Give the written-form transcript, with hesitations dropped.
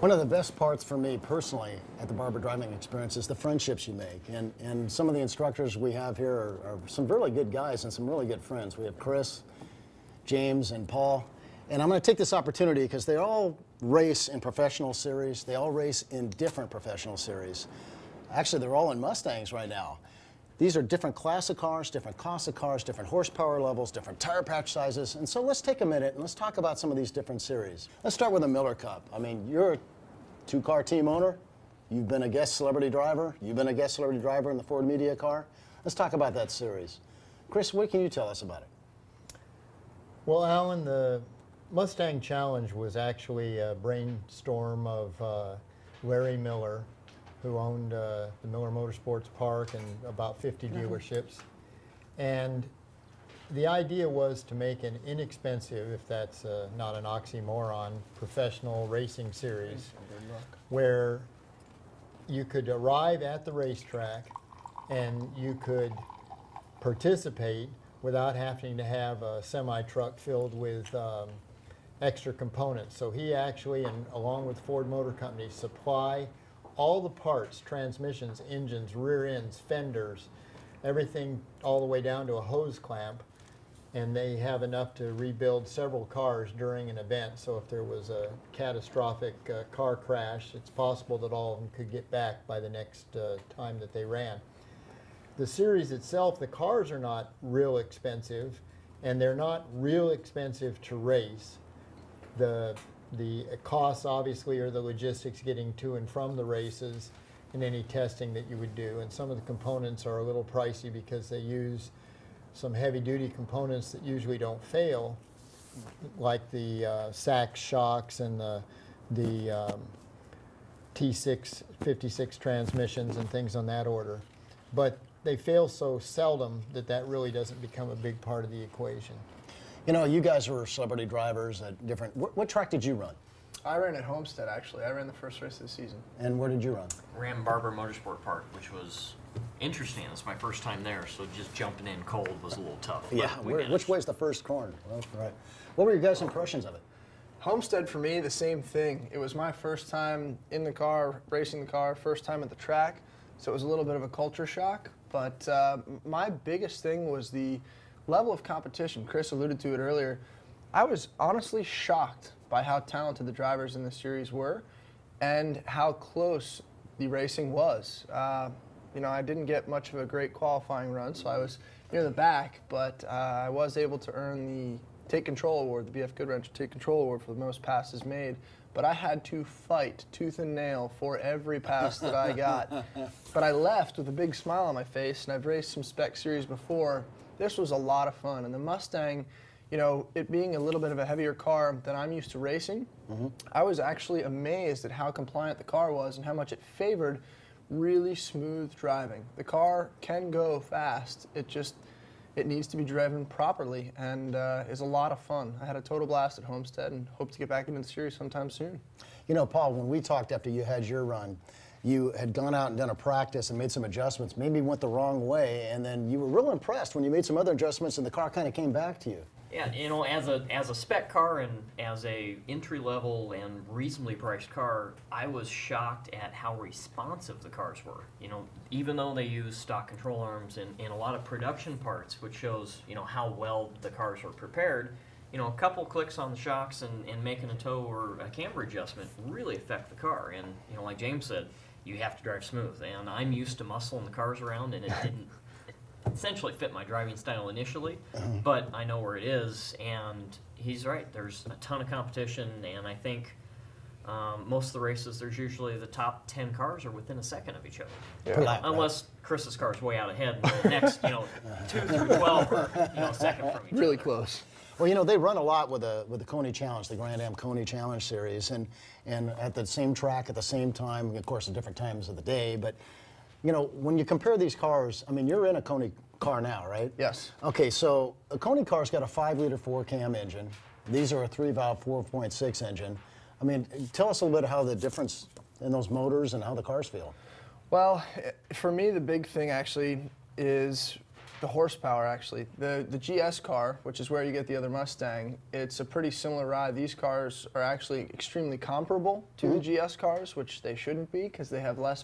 One of the best parts for me personally at the Barber Driving Experience is the friendships you make. And some of the instructors we have here are some really good guys and some really good friends. We have Chris, James, and Paul. And I'm going to take this opportunity because they all race in professional series. They all race in different professional series. Actually, they're all in Mustangs right now. These are different class of cars, different costs of cars, different horsepower levels, different tire patch sizes. And so let's take a minute and let's talk about some of these different series. Let's start with the Miller Cup. I mean, you're a two-car team owner. You've been a guest celebrity driver. You've been a guest celebrity driver in the Ford Media car. Let's talk about that series. Chris, what can you tell us about it? Well, Alan, the Mustang Challenge was actually a brainstorm of Larry Miller, who owned the Miller Motorsports Park and about 50 dealerships. And the idea was to make an inexpensive, if that's not an oxymoron, professional racing series where you could arrive at the racetrack and you could participate without having to have a semi-truck filled with extra components. So he actually, and along with Ford Motor Company, supply all the parts, transmissions, engines, rear ends, fenders, everything all the way down to a hose clamp, and they have enough to rebuild several cars during an event. So if there was a catastrophic car crash, it's possible that all of them could get back by the next time that they ran. The series itself, the cars are not real expensive, and they're not real expensive to race. The costs, obviously, are the logistics getting to and from the races and any testing that you would do. And some of the components are a little pricey because they use some heavy-duty components that usually don't fail, like the Sachs shocks and the T6 56 transmissions and things on that order. But they fail so seldom that that really doesn't become a big part of the equation. You know, you guys were celebrity drivers at different... What track did you run? I ran at Homestead, actually. I ran the first race of the season. And where did you run? Ran Barber Motorsport Park, which was interesting. It's my first time there, so just jumping in cold was a little tough. Yeah, which way's the first corner? Well, right. What were your guys' impressions of it? Homestead, for me, the same thing. It was my first time in the car, racing the car, first time at the track, so it was a little bit of a culture shock. But my biggest thing was the level of competition. Chris alluded to it earlier. I was honestly shocked by how talented the drivers in the series were and how close the racing was. You know, I didn't get much of a great qualifying run, so I was near the back, but I was able to earn the Take Control Award, the BF Goodwrench Take Control Award for the most passes made. But I had to fight tooth and nail for every pass that I got. But I left with a big smile on my face, and I've raced some spec series before. This was a lot of fun, and the Mustang, you know, it being a little bit of a heavier car than I'm used to racing, I was actually amazed at how compliant the car was and how much it favored really smooth driving. The car can go fast, it needs to be driven properly, and is a lot of fun. I had a total blast at Homestead and hope to get back into the series sometime soon. You know, Paul, when we talked after you had your run, you had gone out and done a practice and made some adjustments, maybe went the wrong way, and then you were real impressed when you made some other adjustments and the car kind of came back to you. Yeah, you know, as a spec car and as a entry-level and reasonably priced car, I was shocked at how responsive the cars were. You know, even though they use stock control arms and a lot of production parts, which shows, you know, how well the cars were prepared, you know, a couple clicks on the shocks and making a toe or a camber adjustment really affect the car. And, you know, like James said, you have to drive smooth. And I'm used to muscling the cars around, and it didn't essentially fit my driving style initially, but I know where it is, and he's right. There's a ton of competition, and I think most of the races, there's usually the top 10 cars are within a second of each other. Yeah. Unless Chris's car's way out ahead, and the next, you know, 2 through 12 are, you know, second from each other. Really close. Well, you know, they run a lot with the Coney Challenge, the Grand Am Coney Challenge series, and at the same track at the same time, of course, at different times of the day, but you know, when you compare these cars, I mean, you're in a Coney car now, right? Yes. Okay, so a Coney car's got a 5-liter 4-cam engine. These are a 3-valve 4.6 engine. I mean, tell us a little bit how the difference in those motors and how the cars feel. Well, for me, the big thing actually is The horsepower, actually. The GS car, which is where you get the other Mustang, it's a pretty similar ride. These cars are actually extremely comparable to the GS cars, which they shouldn't be because they have less